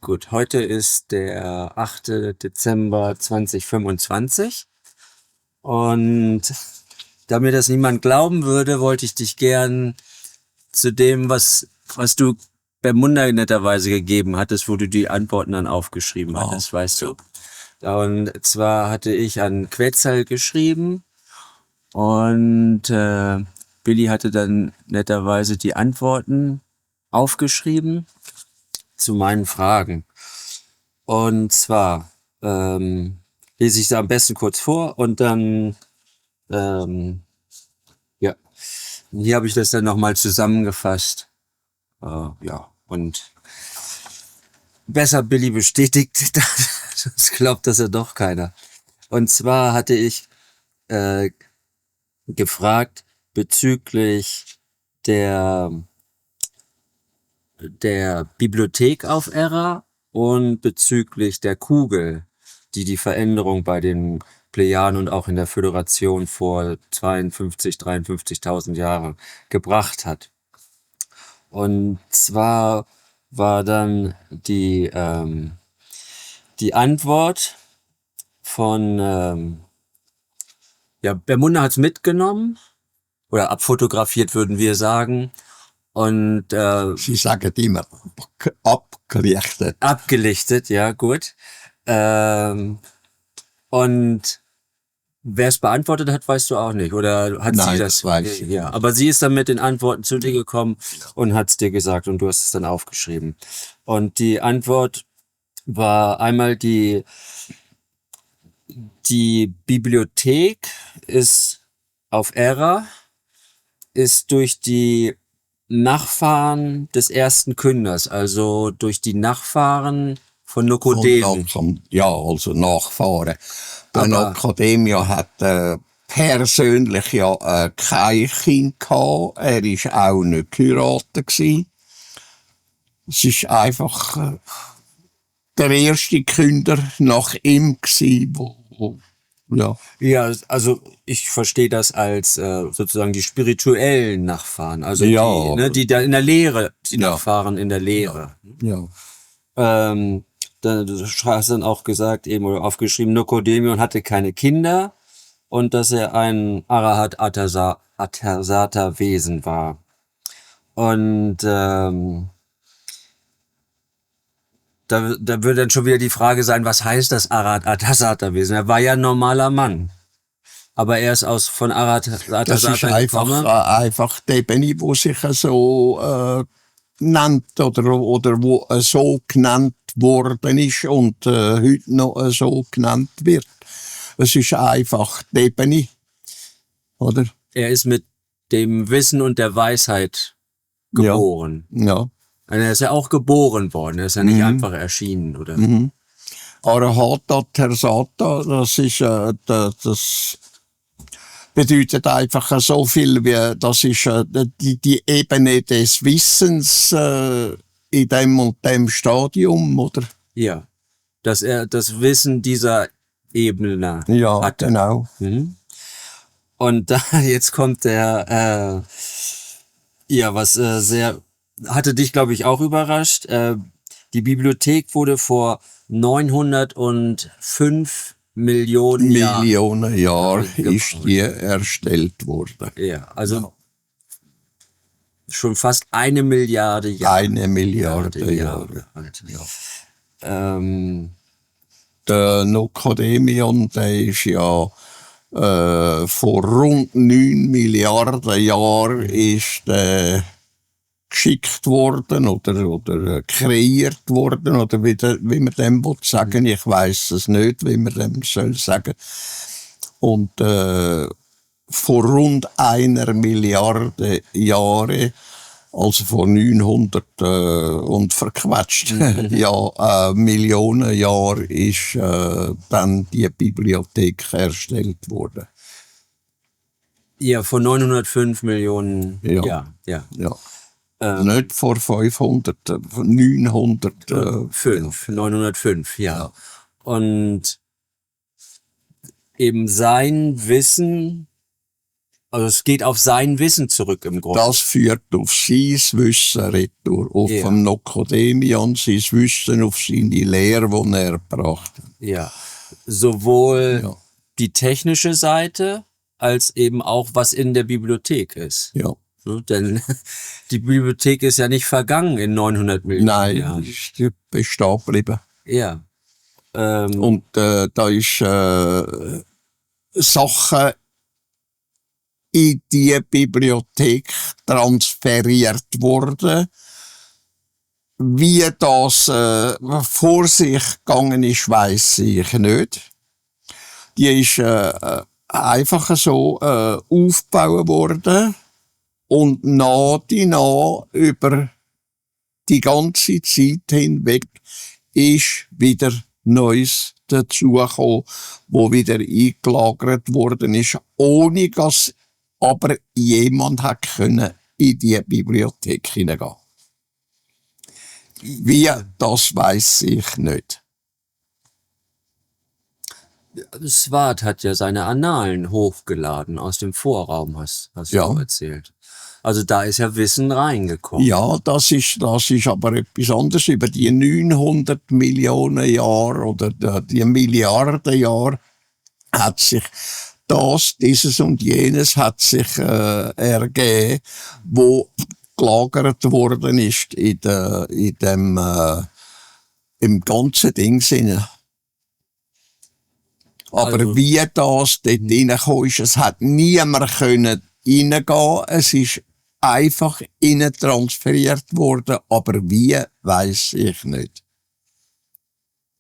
Gut, heute ist der 8. Dezember 2025 und damit das niemand glauben würde, wollte ich dich gern zu dem, was du Bermuda netterweise gegeben hattest, wo du die Antworten dann aufgeschrieben hattest, weißt du. Und zwar hatte ich an Quetzal geschrieben und Billy hatte dann netterweise die Antworten aufgeschrieben zu meinen Fragen. Und zwar lese ich es am besten kurz vor und dann, ja, hier habe ich das dann nochmal zusammengefasst. Ja, und besser Billy bestätigt, sonst glaubt das ja doch keiner. Und zwar hatte ich gefragt bezüglich der Bibliothek auf Erra und bezüglich der Kugel, die Veränderung bei den Plejaden und auch in der Föderation vor 53.000 Jahren gebracht hat. Und zwar war dann die Antwort von, Bermuda hat's mitgenommen oder abfotografiert, würden wir sagen. Und Sie sagen immer abgelichtet. Abgelichtet, ja, gut. Und wer es beantwortet hat, weißt du auch nicht. Oder hat Nein, sie das weiß ich Ja, aber sie ist dann mit den Antworten zu dir gekommen und hat es dir gesagt und du hast es dann aufgeschrieben. Und die Antwort war einmal die Bibliothek ist auf Erra, ist durch die Nachfahren des ersten Künders, also durch die Nachfahren von Nokodemi. Ja, also Nachfahren. Der Aber Nocodemio hat persönlich ja kein Kind gehabt. Er ist auch nicht geheiratet gewesen. Es ist einfach der erste Künder nach ihm gewesen, ja. ja, also ich verstehe das als sozusagen die spirituellen Nachfahren, also Ja. die da in der Lehre, die Ja. Nachfahren in der Lehre. Ja. Du hast dann auch gesagt, eben oder aufgeschrieben, Nokodemion hatte keine Kinder und dass er ein Arahat Atasata Wesen war. Und da würde dann schon wieder die Frage sein, was heißt das Arahat Atasata Wesen? Er war ja ein normaler Mann. Aber er ist von Arahat Das ist Atasata gekommen. einfach die Ebene, wo sich so nennt oder wo so genannt worden ist und heute noch so genannt wird. Es ist einfach die Ebene, oder? Er ist mit dem Wissen und der Weisheit geboren. Ja. Also er ist ja auch geboren worden, er ist ja nicht einfach erschienen, oder? Arahata Tersata, das ist das bedeutet einfach so viel wie, das ist die Ebene des Wissens in dem und dem Stadium, oder? Ja, dass er das Wissen dieser Ebene Ja, hatte. genau. Und da jetzt kommt der, was hatte dich, glaube ich, auch überrascht. Die Bibliothek wurde vor 905 Millionen Millionen Jahre ist die erstellt worden. Ja, also schon fast 1 Milliarde Jahre. 1 Milliarde Jahre. alt. Ja. Der Nocodemion, der ist ja vor rund 9 Milliarden Jahren ist geschickt worden oder kreiert worden oder wie man dem sagen will. Ich weiss es nicht, wie man dem soll sagen. Und vor rund 1 Milliarde Jahre, also vor 900 und verquetscht Millionen Jahren ist dann die Bibliothek erstellt worden. Ja, vor 905 Millionen. Ja. Nicht vor 500, 905, 905, ja. Und eben sein Wissen Also es geht auf sein Wissen zurück im Grunde. Das führt auf sein Wissen retour, auf Ja. dem Nokodemion, sein Wissen, auf seine Lehre, die er gebracht hat. Ja. Sowohl Ja, die technische Seite als eben auch, was in der Bibliothek ist. ja. Ne? Denn die Bibliothek ist ja nicht vergangen in 900 Millionen Nein, Jahren. ist bestehen geblieben. Ja. Und da ist Sachen in die Bibliothek transferiert worden. Wie das vor sich gegangen ist, weiss ich nicht. Die ist einfach so aufgebaut worden und nach über die ganze Zeit hinweg ist wieder Neues dazugekommen, wo wieder eingelagert worden ist, ohne dass aber jemand hat können in die Bibliothek hineingehen. Wie, das weiss ich nicht. Swart hat ja seine Annalen hochgeladen aus dem Vorraum, hast Ja. du erzählt. Also da ist ja Wissen reingekommen. Ja, das ist aber etwas anderes. Über die 900 Millionen Jahre oder die Milliarden Jahre hat sich dieses und jenes hat sich ergeben, wo gelagert worden ist im ganzen Ding sinne. Aber Also- wie das dort reingekommen ist, es hat niemand können reingehen. Es ist einfach innen transferiert worden, aber wie, weiss ich nicht.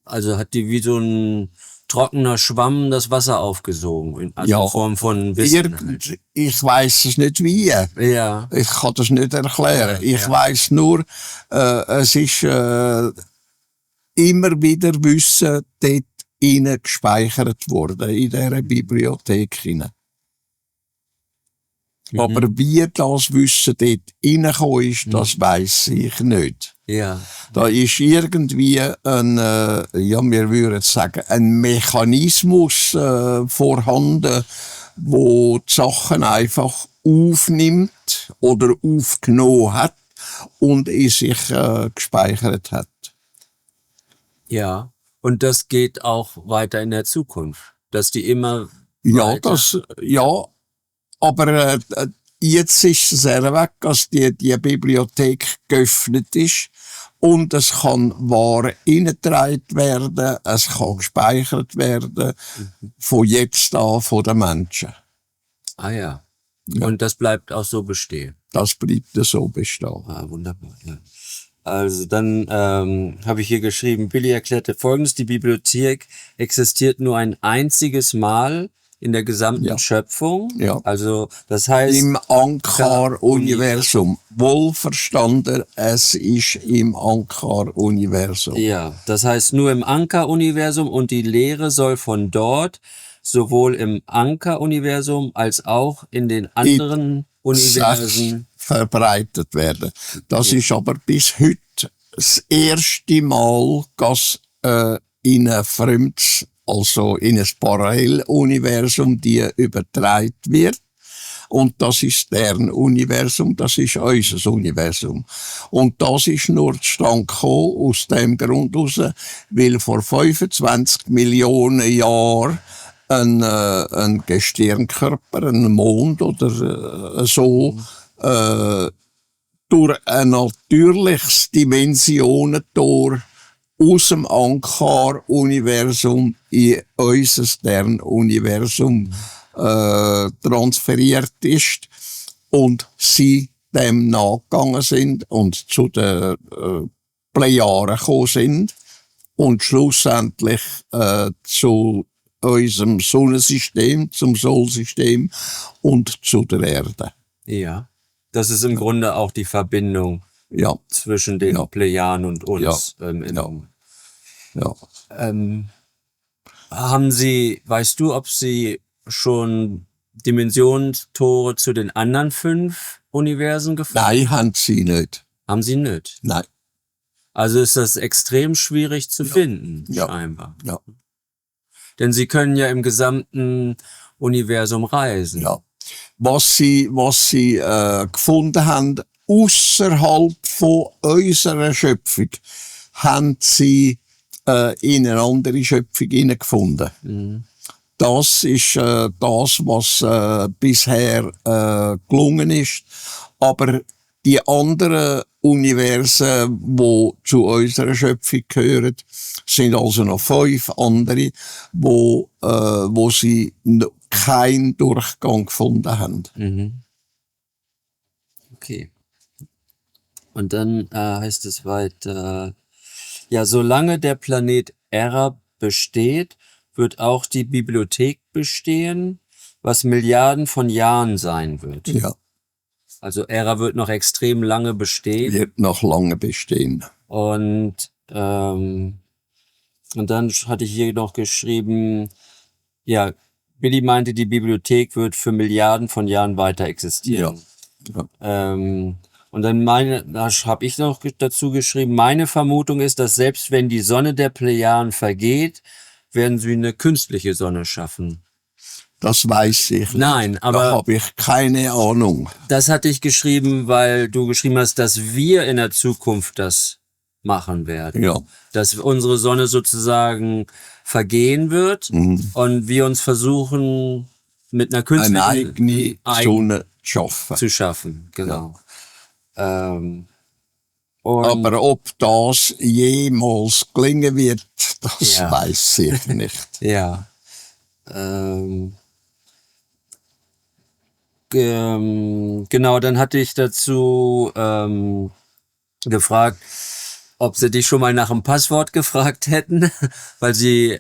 Also hat die wie so ein trockener Schwamm das Wasser aufgesogen. Also Ja. in Form von Wissen. Halt. Ich weiss es nicht wie. Ja. Ich kann das nicht erklären. Ja, Ich ja. weiss nur, es ist immer wieder Wissen dort innen gespeichert worden, in dieser Bibliothek hinein. Aber wie das Wissen dort reingekommen ist, das weiss ich nicht. Ja. Da ist irgendwie ein, wir würden sagen, ein Mechanismus vorhanden, wo die Sachen einfach aufnimmt oder aufgenommen hat und in sich gespeichert hat. Ja. Und das geht auch weiter in der Zukunft. Dass die immer Ja, weiter... aber jetzt ist es weg, dass die Bibliothek geöffnet ist und es kann Ware eingetragen werden, es kann gespeichert werden, von jetzt an von den Menschen. Ah ja. Ja. Und das bleibt auch so bestehen. Das bleibt so bestehen. Ah, wunderbar. Ja. Also dann habe ich hier geschrieben, Billy erklärte Folgendes: Die Bibliothek existiert nur ein einziges Mal in der gesamten Ja. Schöpfung. Ja. Also das heißt, Im Ankar-Universum. Wohlverstanden, es ist im Ankar-Universum. ja, das heißt nur im Anker-Universum, und die Lehre soll von dort sowohl im Anker-Universum als auch in den anderen Universen. Verbreitet werden. Das ist aber bis heute das erste Mal, dass in ein fremdes, also in ein Paralleluniversum, die übertragen wird. Und das ist deren Universum, das ist unser Universum. Und das ist nur zustande gekommen, aus dem Grund heraus, weil vor 25 Millionen Jahren ein Gestirnkörper, ein Mond oder so, durch ein natürliches Dimensionentor aus dem Ankar-Universum in unser Sternuniversum transferiert ist und sie dem nachgegangen sind und zu den Plejaren gekommen sind und schlussendlich zu unserem Sonnensystem, zum Solsystem und zu der Erde. Ja. Das ist im Grunde auch die Verbindung Ja, zwischen den Ja. Plejaren und uns. Ja. ja. Haben Sie, weißt du, ob Sie schon Dimensionstore zu den anderen 5 Universen gefunden? Nein, haben sie nicht. Haben Sie nicht. Nein. Also ist das extrem schwierig zu finden, Ja. scheinbar. Ja. Denn Sie können ja im gesamten Universum reisen. Ja. was sie gefunden haben, außerhalb von unserer Schöpfung, haben sie in eine andere Schöpfung hineingefunden. Mhm. Das ist das, was bisher gelungen ist. Aber die anderen Universen, die zu unserer Schöpfung gehören, sind also noch 5 andere, wo sie keinen Durchgang gefunden haben. Mhm. Okay. Und dann heißt es weiter, ja, solange der Planet Erra besteht, wird auch die Bibliothek bestehen, was Milliarden von Jahren sein wird. Ja, Also Erra wird noch extrem lange bestehen. wird noch lange bestehen. Und dann hatte ich hier noch geschrieben, ja, Billy meinte, die Bibliothek wird für Milliarden von Jahren weiter existieren. Ja. Und dann da habe ich noch dazu geschrieben, meine Vermutung ist, dass selbst wenn die Sonne der Plejaden vergeht, werden sie eine künstliche Sonne schaffen. Das weiß ich nicht. Nein, aber da habe ich keine Ahnung. Das hatte ich geschrieben, weil du geschrieben hast, dass wir in der Zukunft das machen werden. Ja. Dass unsere Sonne sozusagen vergehen wird und wir uns versuchen, mit einer Eine künstlichen eigene Sonne schaffen. zu schaffen. Genau. Und Aber ob das jemals gelingen wird, das Ja. weiß ich nicht. ja. Genau, dann hatte ich dazu gefragt, ob sie dich schon mal nach dem Passwort gefragt hätten, weil sie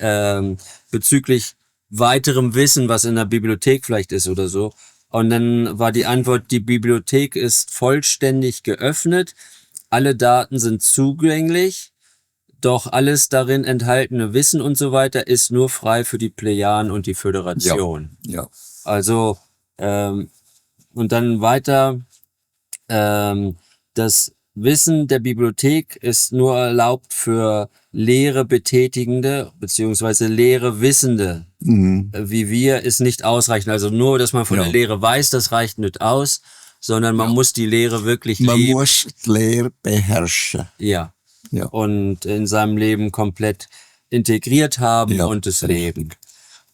bezüglich weiterem Wissen, was in der Bibliothek vielleicht ist oder so. Und dann war die Antwort, die Bibliothek ist vollständig geöffnet, alle Daten sind zugänglich, doch alles darin enthaltene Wissen und so weiter ist nur frei für die Plejaden und die Föderation. Ja. Also, und dann weiter, das Wissen der Bibliothek ist nur erlaubt für Lehre Betätigende beziehungsweise Lehre Wissende. Wie wir, ist nicht ausreichend. Also nur, dass man von der Lehre weiß, das reicht nicht aus, sondern man muss die Lehre wirklich Man leben. muss die Lehre beherrschen. Ja. Ja. Und in seinem Leben komplett integriert haben und es leben.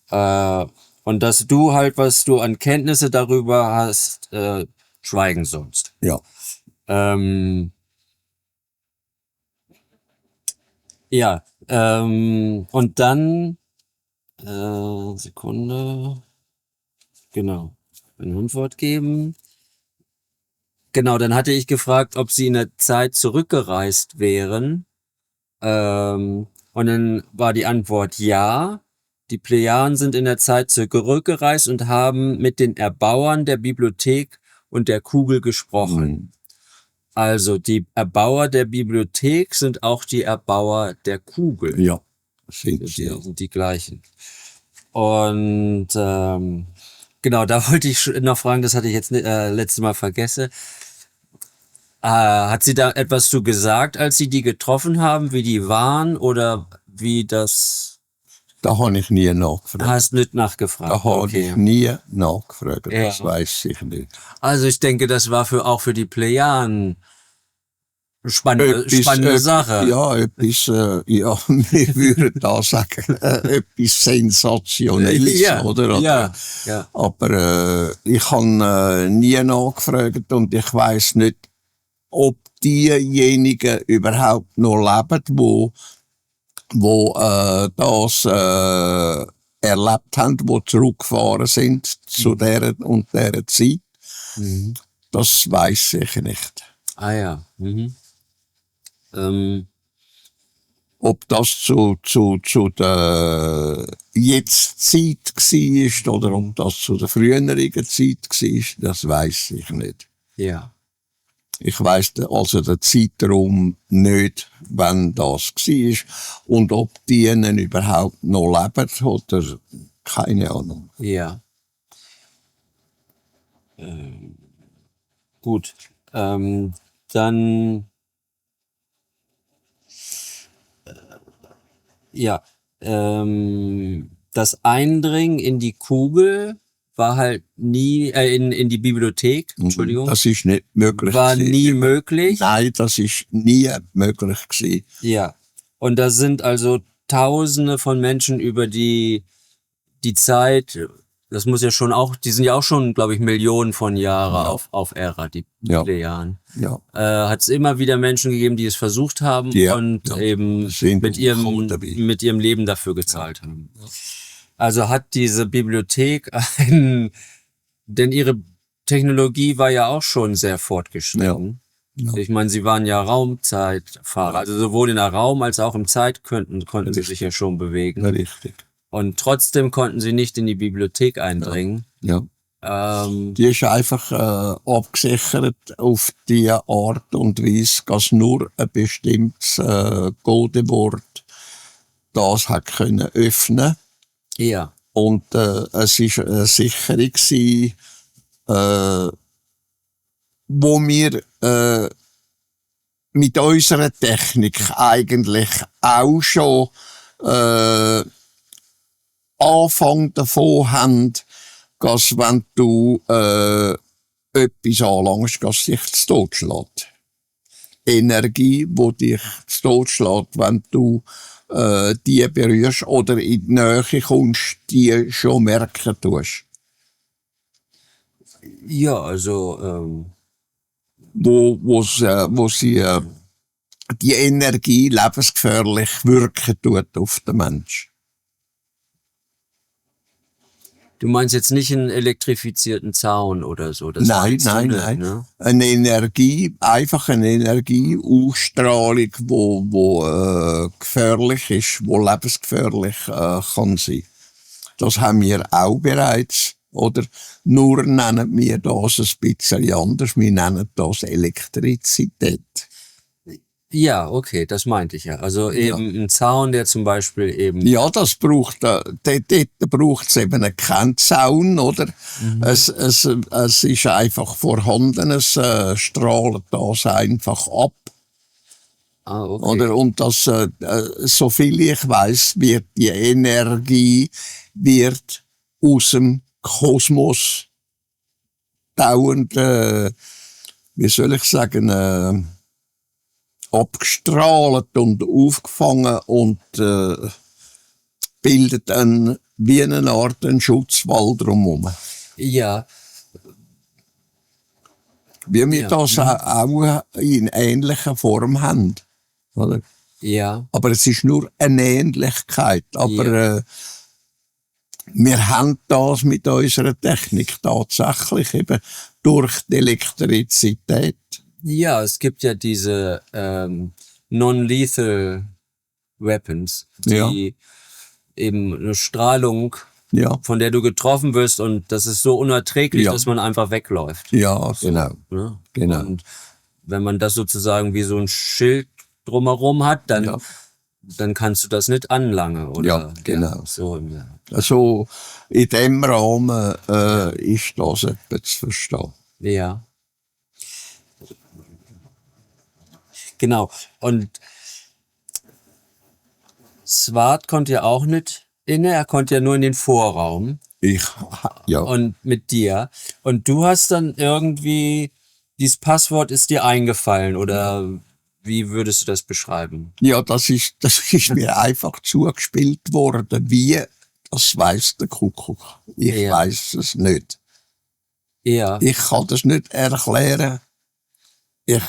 Und dass du halt, was du an Kenntnisse darüber hast, schweigen sollst. Ja. Ja, und dann, Sekunde, genau, eine Antwort geben. Genau, dann hatte ich gefragt, ob sie in der Zeit zurückgereist wären. Und dann war die Antwort ja. Die Plejaden sind in der Zeit zurückgereist und haben mit den Erbauern der Bibliothek und der Kugel gesprochen. Also die Erbauer der Bibliothek sind auch die Erbauer der Kugel. Ja, sind sie. Die sind die gleichen. Und genau, da wollte ich noch fragen, das hatte ich jetzt letztes Mal vergessen. Hat sie da etwas zu gesagt, als sie die getroffen haben, wie die waren oder wie das? Da habe ich nie nachgefragt. Hast nicht nachgefragt. Da habe ich nie nachgefragt. Das weiß ich nicht. Also ich denke, das war auch für die Plejaden spannende Sache. Ja, etwas, ja, wir würden da sagen, etwas Sensationelles, oder? Ja. Aber ich habe nie nachgefragt und ich weiss nicht, ob diejenigen überhaupt noch leben, wo das erlebt haben, wo zurückgefahren sind zu der und der Zeit. Das weiss ich nicht. Ah ja. Ob das zu der Jetzt-Zeit war oder ob das zu der früheren Zeit war, das weiss ich nicht. Ja. Ich weiss also den Zeitraum nicht, wann das war und ob die überhaupt noch leben oder keine Ahnung. Ja. Gut. Dann ja. Das Eindringen in die Kugel war halt nie, in die Bibliothek, Entschuldigung, Das ist nicht möglich war gewesen. nie möglich. Nein, das ist nie möglich gewesen. Ja. Und da sind also Tausende von Menschen über die Zeit, das muss ja schon auch, die sind ja auch schon, glaube ich, Millionen von Jahren auf Ära, die Plejaden. Ja. Hat es immer wieder Menschen gegeben, die es versucht haben und eben sind mit ihrem Leben dafür gezahlt haben. Also hat diese Bibliothek denn ihre Technologie war ja auch schon sehr fortgeschritten. Ja. Ich meine, sie waren ja Raumzeitfahrer, also sowohl in der Raum als auch im Zeit konnten sie sich ja schon bewegen. Ja, richtig. Und trotzdem konnten sie nicht in die Bibliothek eindringen. Ja. Die ist einfach abgesichert auf die Art und Weise, dass nur ein bestimmtes Codewort das hat können öffnen. Ja. Und es ist eine Sicherung gewesen, wo wir mit unserer Technik eigentlich auch schon Anfang davon haben, dass wenn du etwas anlangst, dass sich zu Tod schlägt. Energie, die dich zu Tod schlägt, wenn du die berührst oder in die Nähe kommst, die schon merken tust. Ja, also wo sie die Energie lebensgefährlich wirken tut auf den Mensch. Du meinst jetzt nicht einen elektrifizierten Zaun oder so? Das Nein. Ne? Eine Energieausstrahlung, wo gefährlich ist, wo lebensgefährlich kann sein. Das haben wir auch bereits. Oder nur nennen wir das ein bisschen anders. Wir nennen das Elektrizität. Ja, okay, das meinte ich ja. Also eben ein Zaun, der zum Beispiel eben... Ja, das braucht, dort braucht es eben keinen Zaun, oder? Es ist einfach vorhanden, es strahlt das einfach ab. Ah, okay. Oder? Und das, so viel ich weiss, wird die Energie aus dem Kosmos dauernd, wie soll ich sagen, abgestrahlt und aufgefangen und bildet wie eine Art einen Schutzwall drumherum. Ja. Wie wir das auch in ähnlicher Form haben. Oder? Ja. Aber es ist nur eine Ähnlichkeit. Aber wir haben das mit unserer Technik tatsächlich eben durch die Elektrizität. Ja, es gibt ja diese non-lethal Weapons, die eben eine Strahlung, von der du getroffen wirst und das ist so unerträglich, dass man einfach wegläuft. Ja, genau. Ne? Genau. Und wenn man das sozusagen wie so ein Schild drumherum hat, dann kannst du das nicht anlangen. Oder? Ja, genau. So, Also in dem Rahmen ist das etwas zu verstehen. Ja. Genau. Und Swart konnte ja auch nicht inne, er konnte ja nur in den Vorraum. Ja. Und mit dir. Und du hast dann irgendwie, dieses Passwort ist dir eingefallen oder wie würdest du das beschreiben? Ja, das ist mir einfach zugespielt worden. Wie, das weiss der Kuckuck. Ich weiss es nicht. Ja. Ich kann das nicht erklären. Ich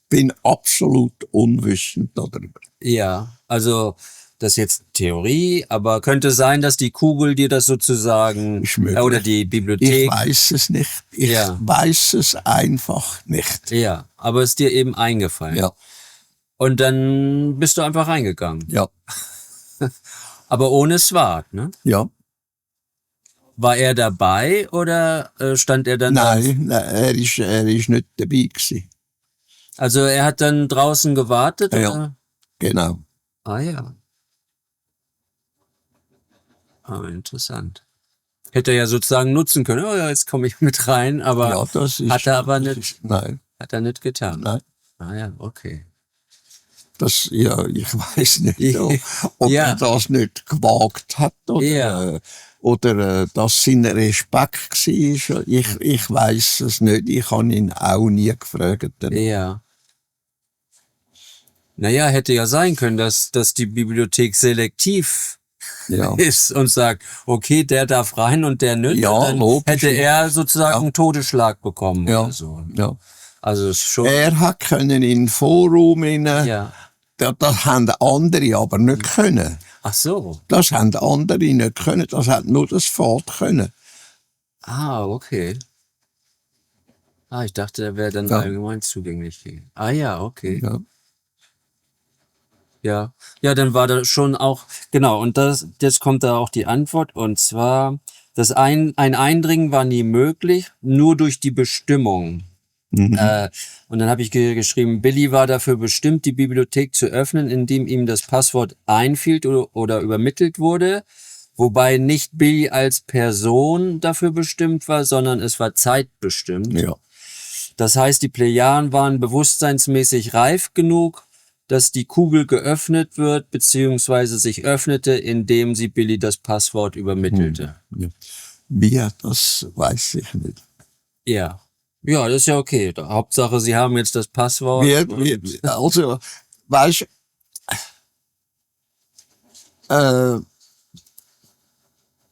bin absolut unwissend darüber. Ja, also das ist jetzt Theorie, aber könnte sein, dass die Kugel dir das sozusagen oder die Bibliothek. Ich weiß es nicht. Ich weiß es einfach nicht. Ja, aber es ist dir eben eingefallen. Ja. Und dann bist du einfach reingegangen. Ja. Aber ohne Swart, ne? Ja. War er dabei oder stand er dann? Nein, er ist nicht dabei gewesen. Also er hat dann draußen gewartet? Ja, oder? genau. Ah ja. Ah, interessant. Hätte er ja sozusagen nutzen können. Oh ja, jetzt komme ich mit rein, aber hat er aber nicht. Nein. Hat er nicht getan. Nein. Ah ja, okay. Ich weiß nicht, ob er das nicht gewagt hat oder oder dass sein Respekt war. Ich weiss es nicht, ich habe ihn auch nie gefragt. Ja. Naja, hätte ja sein können, dass die Bibliothek selektiv Ja, ist und sagt, okay, der darf rein und der nicht. Ja, Und dann logisch. hätte er sozusagen Ja. einen Todesschlag bekommen ja, oder so. ja. Also es ist schon, Er hat können in den Forum rein, ja. das haben andere aber nicht können. Ach so. Das haben andere nicht können, das hat nur das Vater können. Ah, okay. Ah, ich dachte, er wäre dann Ja. allgemein zugänglich. Ah ja, okay. Ja. Ja. Ja, dann war da schon auch, genau, und jetzt kommt da auch die Antwort, und zwar, ein Eindringen war nie möglich, nur durch die Bestimmung. Und dann habe ich geschrieben, Billy war dafür bestimmt, die Bibliothek zu öffnen, indem ihm das Passwort einfiel oder übermittelt wurde, wobei nicht Billy als Person dafür bestimmt war, sondern es war zeitbestimmt. Ja. Das heißt, die Plejaren waren bewusstseinsmäßig reif genug, dass die Kugel geöffnet wird, beziehungsweise sich öffnete, indem sie Billy das Passwort übermittelte. Ja. Wie, das weiß ich nicht. Ja. Ja, das ist ja okay. Hauptsache, sie haben jetzt das Passwort. Also, weißt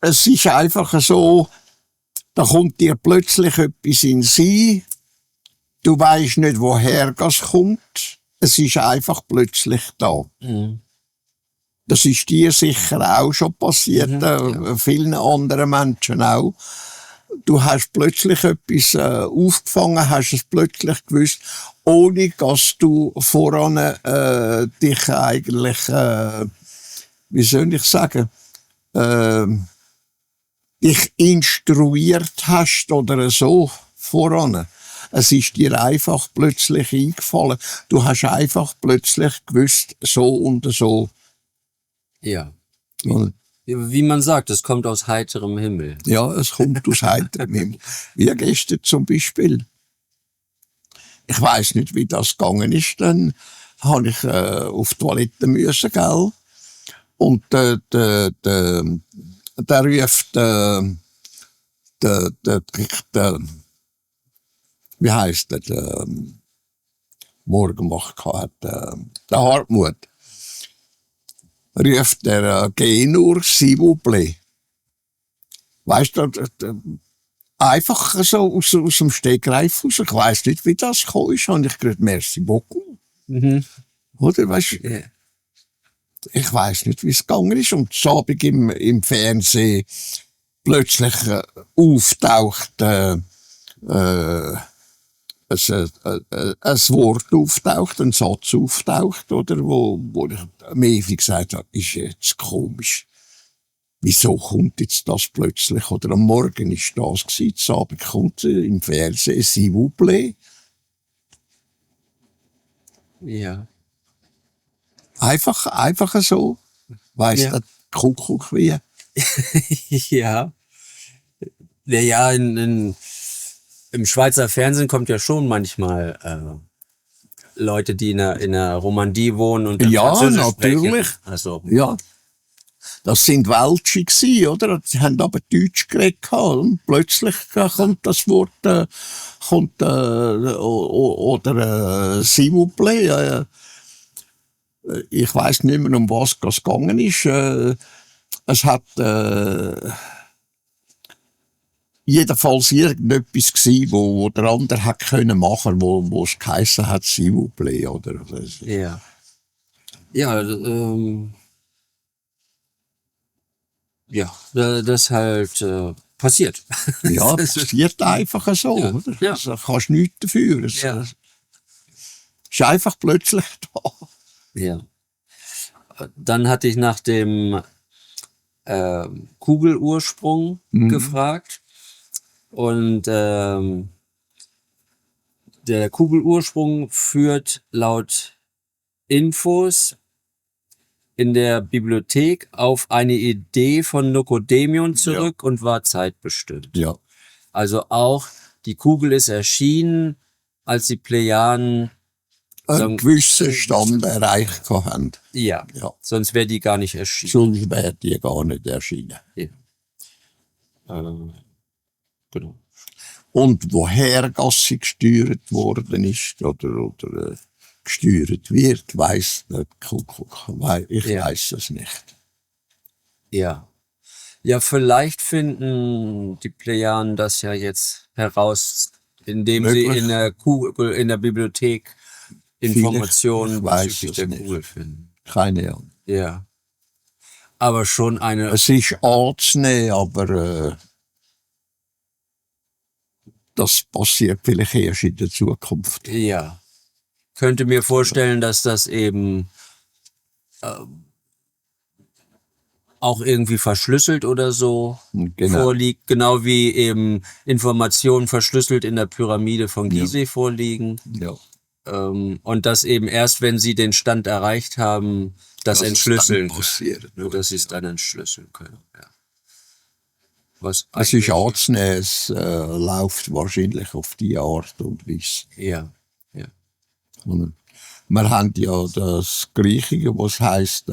es ist einfach so, da kommt dir plötzlich etwas in den Sinn, du weißt nicht, woher das kommt, es ist einfach plötzlich da. Mhm. Das ist dir sicher auch schon passiert, vielen anderen Menschen auch. Du hast plötzlich etwas aufgefangen, hast es plötzlich gewusst, ohne dass du voran dich eigentlich, wie soll ich sagen, dich instruiert hast oder so voran. Es ist dir einfach plötzlich eingefallen. Du hast einfach plötzlich gewusst, so und so. Ja. Und Wie man sagt, es kommt aus heiterem Himmel. ja, es kommt aus heiterem Himmel. Wie gestern zum Beispiel. Ich weiss nicht, wie das gegangen ist. Dann habe ich auf die Toilette müssen, gell? Und der ruft wie heisst der Morgenwacht gehabt, der Hartmut. Ruft der Genur, s'il vous plaît. Weißt du, einfach so aus dem Stegreif raus. Ich weiss nicht, wie das gekommen ist. Und ich gesagt, merci beaucoup. Mhm. Oder, weißt du, Ja. ich weiss nicht, wie es gegangen ist. Und so habe ich im Fernsehen plötzlich auftaucht, ein Wort auftaucht, ein Satz auftaucht, oder, wo ich am Evi gesagt habe, ist jetzt komisch. Wieso kommt jetzt das plötzlich? Oder am Morgen ist das gewesen, am Abend kommt im Fernsehen, s'il vous plaît. Ja. Einfach so. Weiss Ja. der Kuckuck wie. Ja. Ja, im Schweizer Fernsehen kommt ja schon manchmal Leute, die in der Romandie wohnen und dann Ja, Französisch natürlich. sprechen. Also, Ja. Das sind Welsche gsi, oder? Die haben aber Deutsch geredet gehabt. Und plötzlich kommt das Wort, oder s'il vous plaît. Ich weiss nicht mehr, um was es gegangen ist. Es hat jedenfalls irgendetwas gsi, wo der andere hat können machen, wo es geheissen hat, s'il vous plaît, oder? ja. Ja, ja, das halt passiert. Ja, Das ist- passiert einfach so, Ja, oder? ja. Da kannst du nichts dafür. Es Ja. ist einfach plötzlich da. Ja. Dann hatte ich nach dem Kugelursprung gefragt. Und der Kugelursprung führt laut Infos in der Bibliothek auf eine Idee von Nokodemion zurück und war zeitbestimmt. Ja. Also auch die Kugel ist erschienen, als die Plejaden Einen gewissen Stand erreicht haben. ja, Ja. sonst wäre die gar nicht erschienen. Sonst wäre die gar nicht erschienen. Ja. Genau. Und woher Gassi gesteuert worden ist oder gesteuert wird, weiss nicht Kuckuck. Ich Ja. weiss es nicht. Ja. Ja, vielleicht finden die Plejaden das ja jetzt heraus, indem sie Möglich. in der Bibliothek Informationen Ich weiß bezüglich es der nicht. Kugel finden. Keine Ahnung. Ja. Aber schon eine, Es ist anzunehmen, aber das passiert vielleicht erst in der Zukunft. ja. Könnte mir vorstellen, dass das eben auch irgendwie verschlüsselt oder so Genau. vorliegt, genau wie eben Informationen verschlüsselt in der Pyramide von Gizeh vorliegen. Ja. Und dass eben erst, wenn sie den Stand erreicht haben, das Dass es entschlüsseln dann passiert. können. Dass sie es dann entschlüsseln können. Ja. Was Es ist anzunehmen, es läuft wahrscheinlich auf die Art und Weise. Ja, ja. Und wir haben ja das Griechische, was heisst,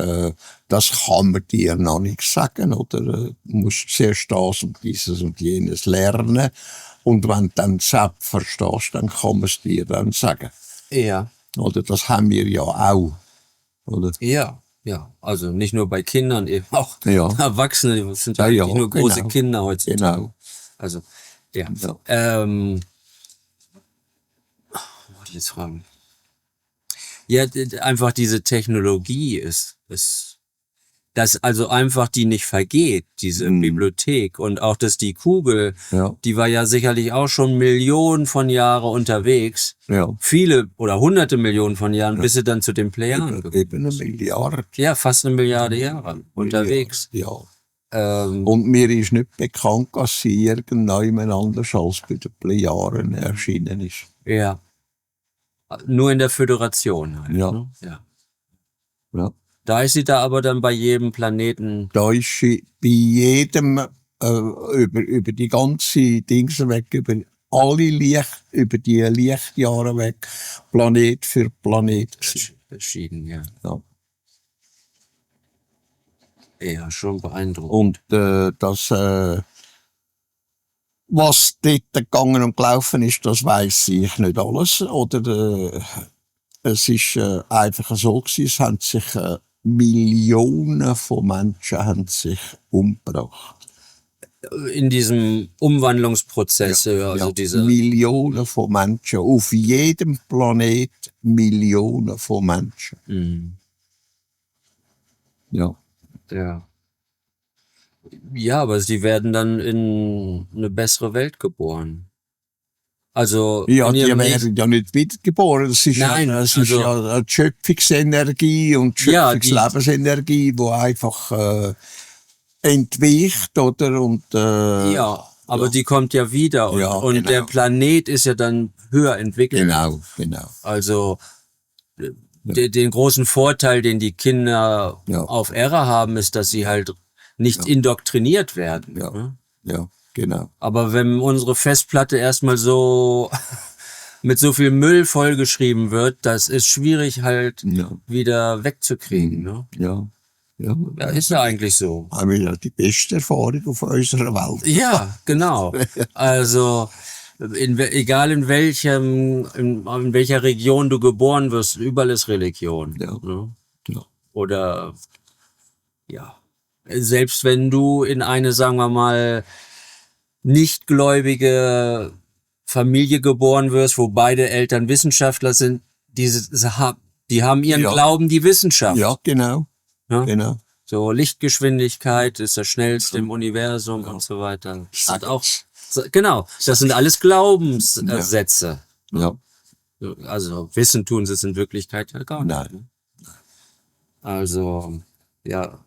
das kann man dir noch nicht sagen, oder? Du musst zuerst das und dieses und jenes lernen. Und wenn du dann selbst verstehst, dann kann man es dir dann sagen. Ja. Oder das haben wir ja auch. Oder? Ja, ja. Also nicht nur bei Kindern, eben auch Ja. Erwachsene. Das sind Ja, ja ja, eigentlich nur große genau. Kinder heutzutage. Genau. Also, ja. Ja. Wollte ich jetzt fragen. Ja, einfach diese Technologie ist, dass also einfach die nicht vergeht, diese Bibliothek. Und auch, dass die Kugel, Ja. die war ja sicherlich auch schon Millionen von Jahren unterwegs. Ja. Viele oder hunderte Millionen von Jahren, bis sie dann zu den Plejaden gekommen. Eben 1 Milliarde. Ja, fast 1 Milliarde Jahre unterwegs. Ja. Und mir ist nicht bekannt, dass sie irgendjemand anders als bei den Plejaden erschienen ist. Ja. Nur in der Föderation halt. Ja. Ne? Ja. Ja. Da ist sie da aber dann bei jedem Planeten. Da ist sie bei jedem über die ganze Dings weg, über die Lichtjahre weg, Planet für Planet gewesen. Verschieden, ja. Ja. Ja, schon beeindruckend. Und was dort gegangen und gelaufen ist, das weiss ich nicht alles. Oder es ist einfach so gewesen, es haben sich Millionen von Menschen haben sich umgebracht. In diesem Umwandlungsprozess, also diese. Millionen von Menschen. Auf jedem Planet Millionen von Menschen. Mhm. Ja. Ja. Ja, aber sie werden dann in eine bessere Welt geboren. Also Ja, in die ihrem werden ja nicht wiedergeboren. Das ist, Nein, das also- ist ja die Schöpfungsenergie und die Ja, Schöpfungslebensenergie, die einfach entweicht, oder? Und, ja, aber die kommt ja wieder und, Ja, und genau. der Planet ist ja dann höher entwickelt. Genau, genau. Also den großen Vorteil, den die Kinder Ja. auf Erra haben, ist, dass sie halt nicht indoktriniert werden. Ja. Ne? Ja, genau. Aber wenn unsere Festplatte erstmal so mit so viel Müll vollgeschrieben wird, das ist schwierig halt Ja. wieder wegzukriegen. Ne? Ja. Ja. Ja, ist ja eigentlich so. Haben wir ja die beste Erfahrung auf unserer Welt. Ja, genau. Also egal in welcher Region du geboren wirst, überall ist Religion. Ja. Ne? Ja. Oder ja, selbst wenn du in eine, sagen wir mal, nicht gläubige Familie geboren wirst, wo beide Eltern Wissenschaftler sind, die haben ihren Ja. Glauben die Wissenschaft. Ja, genau. Ne? Genau. So Lichtgeschwindigkeit ist das schnellste im Universum und so weiter. Das hat auch, genau, das sind alles Glaubenssätze. Ja. Also Wissen tun sie es in Wirklichkeit ja gar nicht. Nein. Also, ja,